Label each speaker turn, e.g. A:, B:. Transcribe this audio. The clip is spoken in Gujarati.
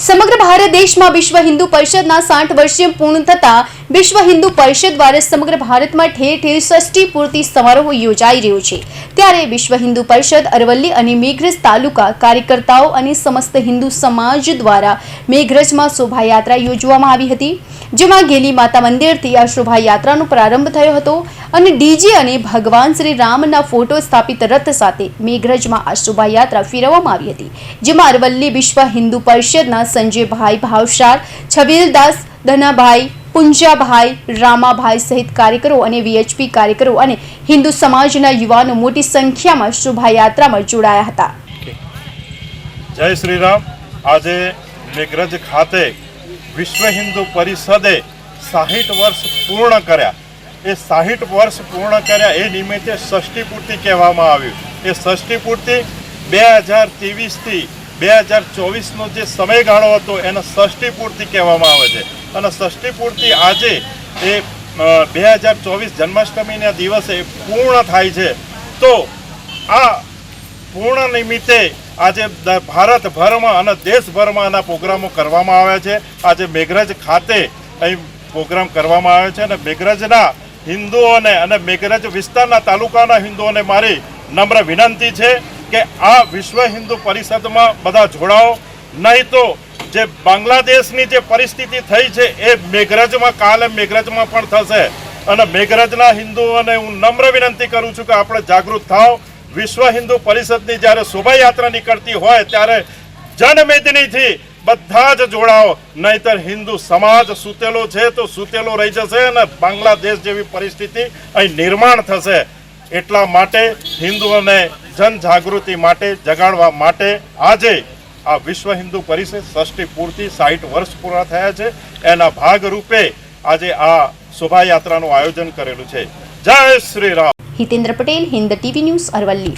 A: સમગ્ર ભારત દેશમાં વિશ્વ હિન્દુ પરિષદના 60 વર્ષીય પૂર્ણ થતા વિશ્વ હિન્દુ પરિષદ દ્વારા સમગ્ર ભારતમાં ઠેર ઠેર ષષ્ઠી પૂર્તિ સમારોહ યોજાઈ રહ્યો છે। ત્યારે વિશ્વ હિન્દુ પરિષદ અરવલ્લી અને મેઘરજ તાલુકા કાર્યકર્તાઓ અને સમસ્ત હિન્દુ સમાજ દ્વારા મેઘરજમાં શોભાયાત્રા યોજવામાં આવી હતી, જેમાં ગેલી માતા મંદિરથી આ શોભાયાત્રાનો પ્રારંભ થયો હતો અને ડીજે અને ભગવાન શ્રી રામના ફોટો સ્થાપિત રથ સાથે મેઘરજમાં આ શોભાયાત્રા ફેરવવામાં આવી હતી, જેમાં અરવલ્લી વિશ્વ હિન્દુ પરિષદના સંજયભાઈ ભાવસાર, છબીલદાસ, ધનાભાઈ, પુંજાભાઈ, રામાભાઈ સહિત કાર્યકરો અને વીએચપી કાર્યકરો અને હિન્દુ સમાજના યુવાનો મોટી સંખ્યામાં શોભાયાત્રામાં જોડાયા હતા।
B: જય શ્રી રામ। આજે મેઘરજ ખાતે વિશ્વ હિન્દુ પરિષદે 60 વર્ષ પૂર્ણ કર્યા। એ 60 વર્ષ પૂર્ણ કર્યા એ નિમિત્તે ષષ્ઠી પૂર્તિ કહેવામાં આવ્યું। એ ષષ્ઠી પૂર્તિ 2023 થી 2024નો જે સમયગાળો હતો એને ષષ્ઠી પૂર્તિ કહેવામાં આવે છે અને ષષ્ઠી પૂર્તિ આજે એ 2024 જન્માષ્ટમીના દિવસે પૂર્ણ થાય છે। તો આ પૂર્ણ નિમિત્તે આજે ભારતભરમાં અને દેશભરમાં આના પ્રોગ્રામો કરવામાં આવ્યા છે। આજે મેઘરજ ખાતે અહીં પ્રોગ્રામ કરવામાં આવ્યો છે અને મેઘરજના હિન્દુઓને અને મેઘરજ વિસ્તારના તાલુકાના હિન્દુઓને મારી નમ્ર વિનંતી છે કે આ વિશ્વ હિન્દુ પરિષદમાં બધા જોડાઓ, નહીં તો જે બાંગ્લાદેશની જે પરિસ્થિતિ થઈ છે એ મેઘરજમાં કાલે મેઘરજમાં પણ થશે અને મેઘરજના હિન્દુઓને હું નમ્ર વિનંતી કરું છું કે આપણે જાગૃત થાઓ। વિશ્વ હિન્દુ પરિષદની જ્યારે શોભાયાત્રા નીકળતી હોય ત્યારે જનમેદનીથી બધા જ જોડાઓ, નહીંતર હિન્દુ સમાજ સૂતેલો છે તો સૂતેલો રહી જશે અને બાંગ્લાદેશ જેવી પરિસ્થિતિ અહીં નિર્માણ થશે। એટલા માટે હિન્દુઓને જનજાગૃતિ માટે જગાડવા માટે આજે આ વિશ્વ હિન્દુ પરિષદ ષષ્ઠી પૂર્તિ 60 વર્ષ પૂરા થયા છે એના ભાગરૂપે આજે આ શોભાયાત્રાનું આયોજન કરેલું છે। જય શ્રી રામ।
A: Hitendra Patel, Hind TV news, Aravalli.